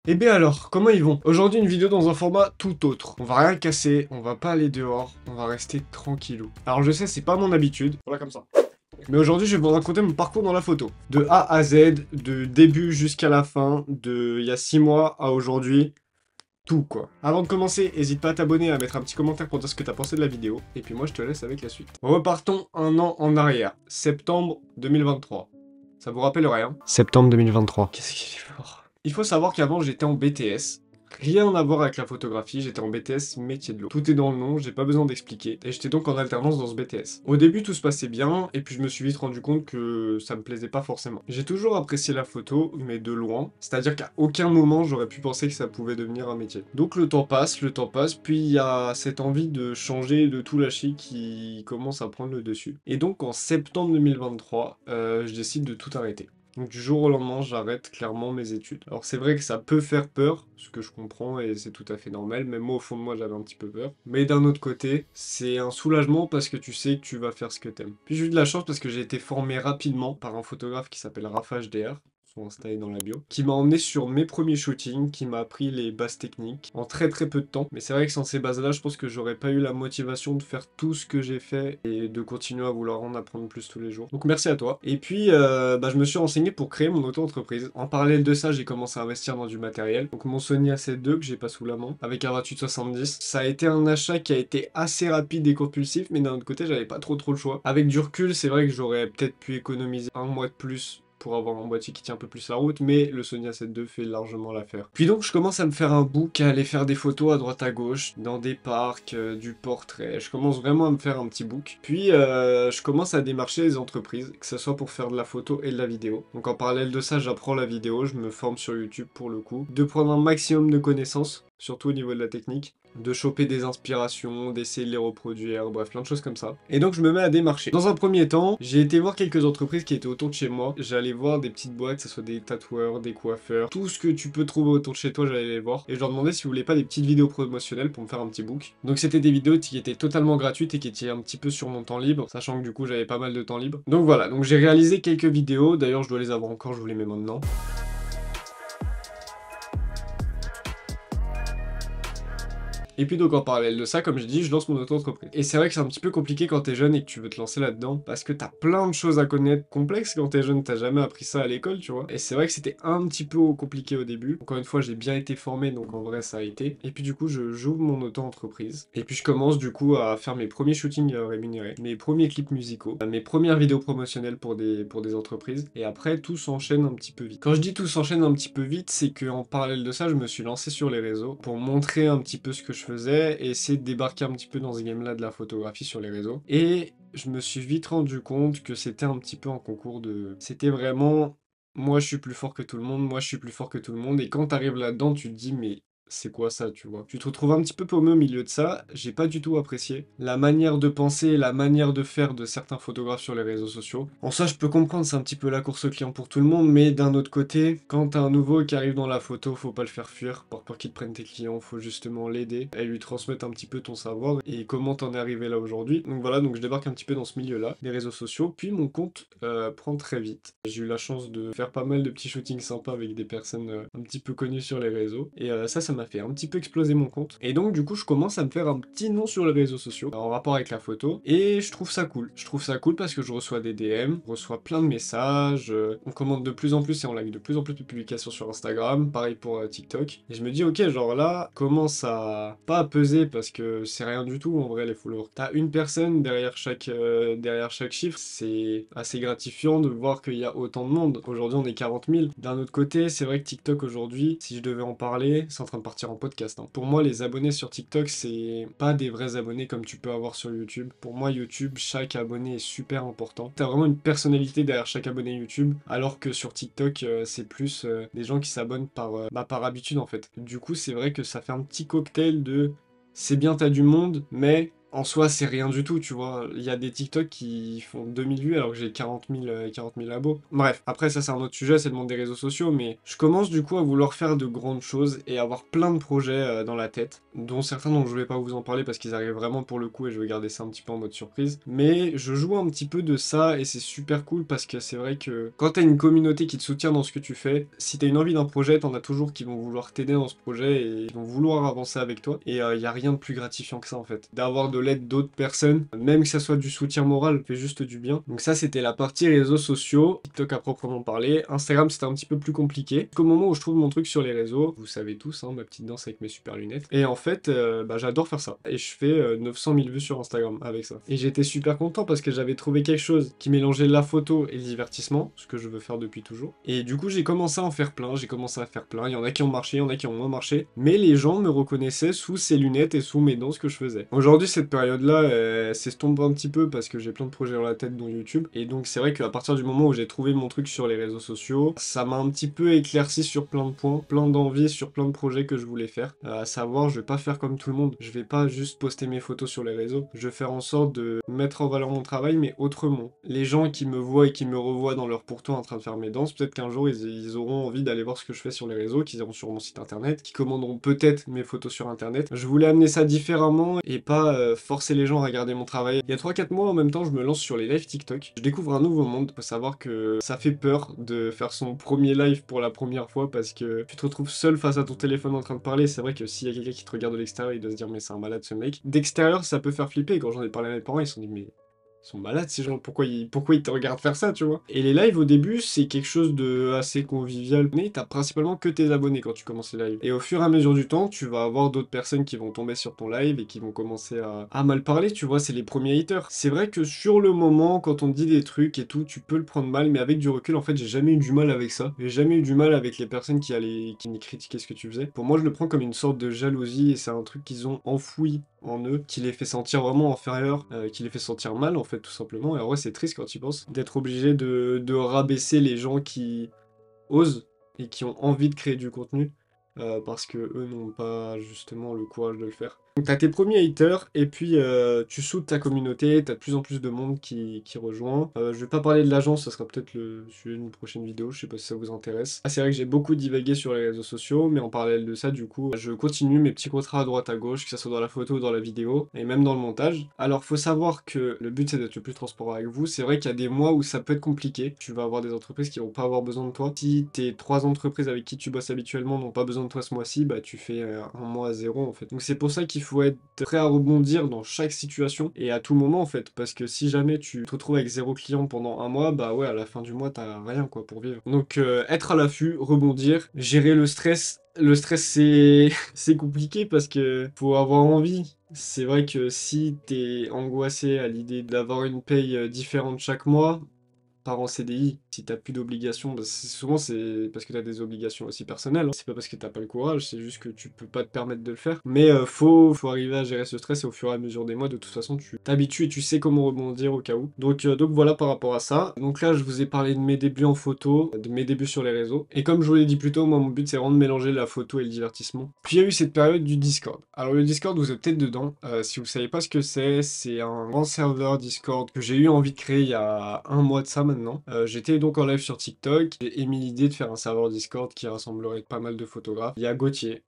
Eh bien alors, comment ils vont? Aujourd'hui une vidéo dans un format tout autre. On va rien casser, on va pas aller dehors, on va rester tranquillou. Alors je sais, c'est pas mon habitude, voilà comme ça. Mais aujourd'hui je vais vous raconter mon parcours dans la photo. De A à Z, de début jusqu'à la fin, de il y a 6 mois à aujourd'hui, tout quoi. Avant de commencer, n'hésite pas à t'abonner, à mettre un petit commentaire pour dire ce que t'as pensé de la vidéo. Et puis moi je te laisse avec la suite. Repartons un an en arrière, septembre 2023. Ça vous rappelle rien? Septembre 2023. Qu'est-ce qu'il est fort. Il faut savoir qu'avant j'étais en BTS. Rien à voir avec la photographie, j'étais en BTS métier de l'eau. Tout est dans le nom, j'ai pas besoin d'expliquer. Et j'étais donc en alternance dans ce BTS. Au début tout se passait bien, et puis je me suis vite rendu compte que ça me plaisait pas forcément. J'ai toujours apprécié la photo, mais de loin. C'est-à-dire qu'à aucun moment j'aurais pu penser que ça pouvait devenir un métier. Donc le temps passe, puis il y a cette envie de changer, de tout lâcher qui commence à prendre le dessus. Et donc en septembre 2023, je décide de tout arrêter. Donc du jour au lendemain, j'arrête clairement mes études. Alors c'est vrai que ça peut faire peur, ce que je comprends et c'est tout à fait normal, même moi au fond de moi j'avais un petit peu peur. Mais d'un autre côté, c'est un soulagement parce que tu sais que tu vas faire ce que t'aimes. Puis j'ai eu de la chance parce que j'ai été formé rapidement par un photographe qui s'appelle Rafa HDR. Son Insta est dans la bio, qui m'a emmené sur mes premiers shootings, qui m'a appris les bases techniques en très peu de temps. Mais c'est vrai que sans ces bases-là, je pense que j'aurais pas eu la motivation de faire tout ce que j'ai fait et de continuer à vouloir en apprendre plus tous les jours. Donc merci à toi. Et puis, je me suis renseigné pour créer mon auto-entreprise. En parallèle de ça, j'ai commencé à investir dans du matériel. Donc mon Sony A7 II que j'ai pas sous la main, avec un 28-70. Ça a été un achat qui a été assez rapide et compulsif, mais d'un autre côté, j'avais pas trop le choix. Avec du recul, c'est vrai que j'aurais peut-être pu économiser un mois de plus pour avoir un boîtier qui tient un peu plus la route, mais le Sony A7 II fait largement l'affaire. Puis donc je commence à me faire un book, à aller faire des photos à droite à gauche, dans des parcs, du portrait, je commence vraiment à me faire un petit book. Puis je commence à démarcher les entreprises, que ce soit pour faire de la photo et de la vidéo. Donc en parallèle de ça, j'apprends la vidéo, je me forme sur YouTube pour le coup, de prendre un maximum de connaissances, surtout au niveau de la technique, de choper des inspirations, d'essayer de les reproduire, bref, plein de choses comme ça. Et donc je me mets à démarcher. Dans un premier temps, j'ai été voir quelques entreprises qui étaient autour de chez moi. J'allais voir des petites boîtes, que ce soit des tatoueurs, des coiffeurs, tout ce que tu peux trouver autour de chez toi, j'allais les voir. Et je leur demandais si vous voulaient pas des petites vidéos promotionnelles pour me faire un petit book. Donc c'était des vidéos qui étaient totalement gratuites et qui étaient un petit peu sur mon temps libre, sachant que du coup j'avais pas mal de temps libre. Donc voilà, donc j'ai réalisé quelques vidéos, d'ailleurs je dois les avoir encore, je vous les mets maintenant. Et puis donc en parallèle de ça, comme je dis, je lance mon auto-entreprise. Et c'est vrai que c'est un petit peu compliqué quand t'es jeune et que tu veux te lancer là-dedans, parce que t'as plein de choses à connaître complexes quand t'es jeune, t'as jamais appris ça à l'école, tu vois. Et c'est vrai que c'était un petit peu compliqué au début. Encore une fois, j'ai bien été formé, donc en vrai ça a été. Et puis du coup, j'ouvre mon auto-entreprise. Et puis je commence du coup à faire mes premiers shootings rémunérés, mes premiers clips musicaux, mes premières vidéos promotionnelles pour des entreprises. Et après, tout s'enchaîne un petit peu vite. Quand je dis tout s'enchaîne un petit peu vite, c'est qu'en parallèle de ça, je me suis lancé sur les réseaux pour montrer un petit peu ce que je faisais et essayer de débarquer un petit peu dans ce game-là de la photographie sur les réseaux. Et je me suis vite rendu compte que c'était un petit peu un concours de... C'était vraiment... Moi, je suis plus fort que tout le monde, moi, je suis plus fort que tout le monde. Et quand t'arrives là-dedans, tu te dis, mais c'est quoi ça, tu vois? Tu te retrouves un petit peu paumé au milieu de ça, j'ai pas du tout apprécié la manière de penser, la manière de faire de certains photographes sur les réseaux sociaux. En ça, je peux comprendre, c'est un petit peu la course au client pour tout le monde, mais d'un autre côté, quand t'as un nouveau qui arrive dans la photo, faut pas le faire fuir, par peur qu'il te prenne tes clients, faut justement l'aider et lui transmettre un petit peu ton savoir et comment t'en es arrivé là aujourd'hui. Donc voilà, donc je débarque un petit peu dans ce milieu-là, les réseaux sociaux, puis mon compte prend très vite. J'ai eu la chance de faire pas mal de petits shootings sympas avec des personnes un petit peu connues sur les réseaux, et ça m'a fait un petit peu exploser mon compte. Et donc du coup, je commence à me faire un petit nom sur les réseaux sociaux, en rapport avec la photo, et je trouve ça cool. Je trouve ça cool parce que je reçois des DM, je reçois plein de messages, on commande de plus en plus et on like de plus en plus de publications sur Instagram, pareil pour TikTok. Et je me dis, ok, genre là, commence à pas à peser parce que c'est rien du tout en vrai les followers. T'as une personne derrière chaque chiffre, c'est assez gratifiant de voir qu'il y a autant de monde. Aujourd'hui, on est 40 000. D'un autre côté, c'est vrai que TikTok aujourd'hui, si je devais en parler, c'est en train de partir en podcast, hein. Pour moi, les abonnés sur TikTok, c'est pas des vrais abonnés comme tu peux avoir sur YouTube. Pour moi, YouTube, chaque abonné est super important. T'as vraiment une personnalité derrière chaque abonné YouTube, alors que sur TikTok, c'est plus des gens qui s'abonnent par habitude en fait. Du coup, c'est vrai que ça fait un petit cocktail de c'est bien, t'as du monde, mais En soi, c'est rien du tout, tu vois. Il y a des TikTok qui font 2000 vues alors que j'ai 40 000 abos. Bref, après ça c'est un autre sujet, c'est le monde des réseaux sociaux, mais je commence du coup à vouloir faire de grandes choses et avoir plein de projets dans la tête, dont certains dont je vais pas vous en parler parce qu'ils arrivent vraiment pour le coup et je vais garder ça un petit peu en mode surprise. Mais je joue un petit peu de ça et c'est super cool parce que c'est vrai que quand t'as une communauté qui te soutient dans ce que tu fais, si t'as une envie d'un projet, t'en as toujours qui vont vouloir t'aider dans ce projet et qui vont vouloir avancer avec toi. Et y a rien de plus gratifiant que ça en fait. D'avoir de l'aide d'autres personnes, même que ça soit du soutien moral, fait juste du bien. Donc ça c'était la partie réseaux sociaux, TikTok à proprement parler. Instagram c'était un petit peu plus compliqué. Qu'au moment où je trouve mon truc sur les réseaux, vous savez tous, hein, ma petite danse avec mes super lunettes. Et en fait, bah, j'adore faire ça. Et je fais 900 000 vues sur Instagram avec ça. Et j'étais super content parce que j'avais trouvé quelque chose qui mélangeait la photo et le divertissement, ce que je veux faire depuis toujours. Et du coup j'ai commencé à en faire plein, j'ai commencé à faire plein. Il y en a qui ont marché, il y en a qui ont moins marché. Mais les gens me reconnaissaient sous ces lunettes et sous mes danses que je faisais. Aujourd'hui cette période-là s'estompe un petit peu parce que j'ai plein de projets dans la tête dont YouTube. Et donc c'est vrai qu'à partir du moment où j'ai trouvé mon truc sur les réseaux sociaux, ça m'a un petit peu éclairci sur plein de points, plein d'envies sur plein de projets que je voulais faire. À savoir, je vais pas faire comme tout le monde. Je vais pas juste poster mes photos sur les réseaux. Je vais faire en sorte de mettre en valeur mon travail, mais autrement. Les gens qui me voient et qui me revoient dans leur pourtour en train de faire mes danses, peut-être qu'un jour ils auront envie d'aller voir ce que je fais sur les réseaux, qu'ils iront sur mon site internet, qui commanderont peut-être mes photos sur internet. Je voulais amener ça différemment et pas forcer les gens à regarder mon travail. Il y a 3-4 mois en même temps, je me lance sur les lives TikTok. Je découvre un nouveau monde. Faut savoir que ça fait peur de faire son premier live pour la première fois parce que tu te retrouves seul face à ton téléphone en train de parler. C'est vrai que s'il y a quelqu'un qui te regarde de l'extérieur, il doit se dire mais c'est un malade ce mec. D'extérieur, ça peut faire flipper. Quand j'en ai parlé à mes parents, ils se sont dit mais ils sont malades ces gens, pourquoi ils te regardent faire ça, tu vois. Et les lives au début, c'est quelque chose de assez convivial, mais t'as principalement que tes abonnés quand tu commences les lives. Et au fur et à mesure du temps, tu vas avoir d'autres personnes qui vont tomber sur ton live et qui vont commencer à mal parler, tu vois, c'est les premiers haters. C'est vrai que sur le moment, quand on te dit des trucs et tout, tu peux le prendre mal, mais avec du recul, en fait, j'ai jamais eu du mal avec ça. J'ai jamais eu du mal avec les personnes qui me critiquaient ce que tu faisais. Pour moi, je le prends comme une sorte de jalousie et c'est un truc qu'ils ont enfoui en eux, qui les fait sentir vraiment inférieurs, qui les fait sentir mal en fait tout simplement. Et en vrai c'est triste quand tu y penses, d'être obligé de rabaisser les gens qui osent et qui ont envie de créer du contenu, parce que eux n'ont pas justement le courage de le faire. Donc t'as tes premiers haters, et puis tu soudes ta communauté, t'as de plus en plus de monde qui rejoint. Je vais pas parler de l'agence, ça sera peut-être le sujet d'une prochaine vidéo, je sais pas si ça vous intéresse. Ah, c'est vrai que j'ai beaucoup divagué sur les réseaux sociaux, mais en parallèle de ça, du coup, je continue mes petits contrats à droite à gauche, que ça soit dans la photo ou dans la vidéo, et même dans le montage. Alors faut savoir que le but c'est d'être le plus transparent avec vous, c'est vrai qu'il y a des mois où ça peut être compliqué, tu vas avoir des entreprises qui vont pas avoir besoin de toi. Si tes 3 entreprises avec qui tu bosses habituellement n'ont pas besoin de toi ce mois-ci, bah tu fais un mois à zéro en fait. Donc c'est pour ça qu'il faut être prêt à rebondir dans chaque situation et à tout moment en fait, parce que si jamais tu te retrouves avec 0 client pendant un mois, bah ouais, à la fin du mois t'as rien quoi pour vivre. Donc être à l'affût, rebondir, gérer le stress. Le stress c'est c'est compliqué parce que faut avoir envie. C'est vrai que si t'es angoissé à l'idée d'avoir une paye différente chaque mois, part en CDI, si t'as plus d'obligations, bah, souvent c'est parce que t'as des obligations aussi personnelles, hein. C'est pas parce que t'as pas le courage, c'est juste que tu peux pas te permettre de le faire. Mais faut arriver à gérer ce stress et au fur et à mesure des mois, de toute façon, tu t'habitues et tu sais comment rebondir au cas où. Donc voilà par rapport à ça. Donc là, je vous ai parlé de mes débuts en photo, de mes débuts sur les réseaux. Et comme je vous l'ai dit plus tôt, moi mon but c'est vraiment de mélanger la photo et le divertissement. Puis il y a eu cette période du Discord. Alors le Discord, vous êtes peut-être dedans. Si vous savez pas ce que c'est un grand serveur Discord que j'ai eu envie de créer il y a un mois de ça maintenant. J'étais donc en live sur TikTok, j'ai émis l'idée de faire un serveur Discord qui rassemblerait pas mal de photographes. Il y a Gauthier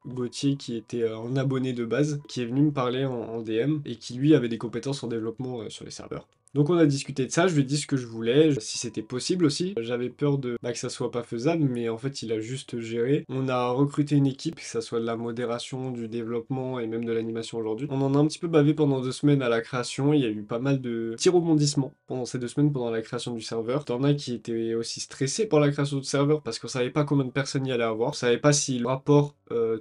qui était un abonné de base, qui est venu me parler en DM et qui lui avait des compétences en développement sur les serveurs. Donc on a discuté de ça, je lui ai dit ce que je voulais, si c'était possible aussi. J'avais peur que ça soit pas faisable, mais en fait il a juste géré. On a recruté une équipe, que ça soit de la modération, du développement et même de l'animation aujourd'hui. On en a un petit peu bavé pendant 2 semaines à la création, il y a eu pas mal de petits rebondissements pendant ces 2 semaines pendant la création du serveur. T'en as qui étaient aussi stressés par la création du serveur parce qu'on savait pas combien de personnes y allait avoir. On savait pas si le rapport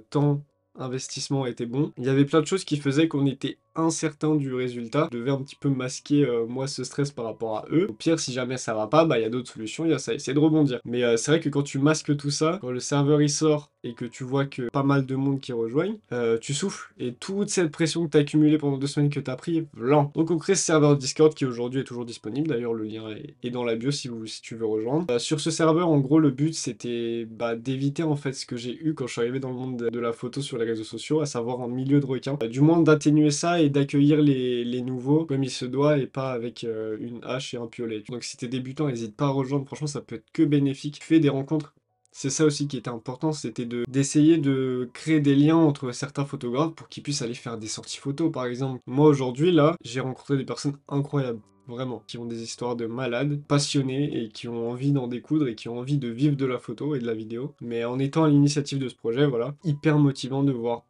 temps investissement était bon. Il y avait plein de choses qui faisaient qu'on était incertain du résultat. Je devais un petit peu masquer moi ce stress par rapport à eux. Au pire, si jamais ça va pas, bah il y a d'autres solutions, il y a ça, essayer de rebondir. Mais c'est vrai que quand tu masques tout ça, quand le serveur il sort et que tu vois que pas mal de monde qui rejoignent, tu souffles. Et toute cette pression que t'as accumulée pendant 2 semaines que t'as pris, blanc. Donc on crée ce serveur Discord qui aujourd'hui est toujours disponible. D'ailleurs le lien est dans la bio si tu veux rejoindre. Sur ce serveur, en gros, le but c'était d'éviter en fait ce que j'ai eu quand je suis arrivé dans le monde de la photo sur les réseaux sociaux, à savoir un milieu de requins. Du moins d'atténuer ça et d'accueillir les nouveaux comme il se doit et pas avec une hache et un piolet. Donc si t'es débutant, n'hésite pas à rejoindre, franchement ça peut être que bénéfique. Fais des rencontres. C'est ça aussi qui était important, c'était d'essayer de créer des liens entre certains photographes pour qu'ils puissent aller faire des sorties photos, par exemple. Moi, aujourd'hui, là, j'ai rencontré des personnes incroyables, vraiment, qui ont des histoires de malades, passionnés, et qui ont envie d'en découdre, et qui ont envie de vivre de la photo et de la vidéo. Mais en étant à l'initiative de ce projet, voilà, hyper motivant de voir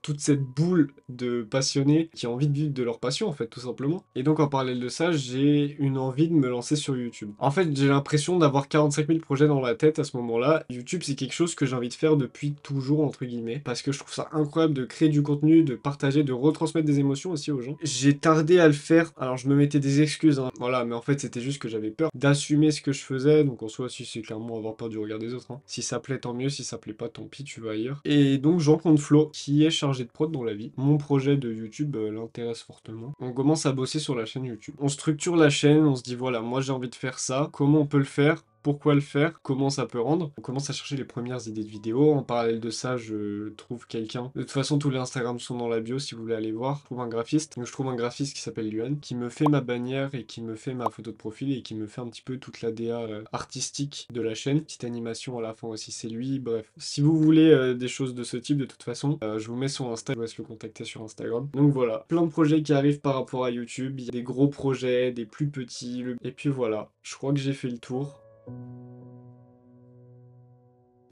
toute cette boule de passionnés qui ont envie de vivre de leur passion, en fait, tout simplement. Et donc, en parallèle de ça, j'ai une envie de me lancer sur YouTube. En fait, j'ai l'impression d'avoir 45 000 projets dans la tête à ce moment-là. YouTube, c'est quelque chose que j'ai envie de faire depuis toujours, entre guillemets, parce que je trouve ça incroyable de créer du contenu, de partager, de retransmettre des émotions aussi aux gens. J'ai tardé à le faire, alors je me mettais des excuses, hein. Voilà, mais en fait, c'était juste que j'avais peur d'assumer ce que je faisais, donc en soi, si c'est clairement avoir peur du regard des autres, hein. Si ça plaît, tant mieux, si ça plaît pas, tant pis, tu vas ailleurs. Et donc, j'en compte Flo, qui est chargé de prod dans la vie. Mon projet de YouTube l'intéresse fortement. On commence à bosser sur la chaîne YouTube. On structure la chaîne, on se dit voilà, moi j'ai envie de faire ça, comment on peut le faire ? Pourquoi le faire? Comment ça peut rendre? On commence à chercher les premières idées de vidéos. En parallèle de ça, je trouve quelqu'un. De toute façon, tous les Instagrams sont dans la bio si vous voulez aller voir. Je trouve un graphiste. Donc je trouve un graphiste qui s'appelle Luan, qui me fait ma bannière et qui me fait ma photo de profil et qui me fait un petit peu toute la DA artistique de la chaîne. Petite animation à la fin aussi, c'est lui. Bref, si vous voulez des choses de ce type, de toute façon, je vous mets son Insta. Je vous laisse le contacter sur Instagram. Donc voilà, plein de projets qui arrivent par rapport à YouTube. Il y a des gros projets, des plus petits. Et puis voilà, je crois que j'ai fait le tour.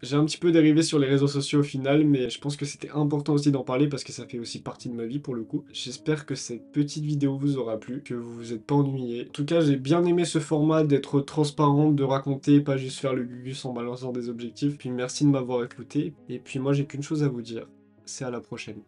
J'ai un petit peu dérivé sur les réseaux sociaux au final, mais je pense que c'était important aussi d'en parler parce que ça fait aussi partie de ma vie pour le coup. J'espère que cette petite vidéo vous aura plu, que vous vous êtes pas ennuyé. En tout cas, j'ai bien aimé ce format d'être transparent, de raconter, pas juste faire le gugus en balançant des objectifs. Puis merci de m'avoir écouté, et puis moi j'ai qu'une chose à vous dire, c'est à la prochaine.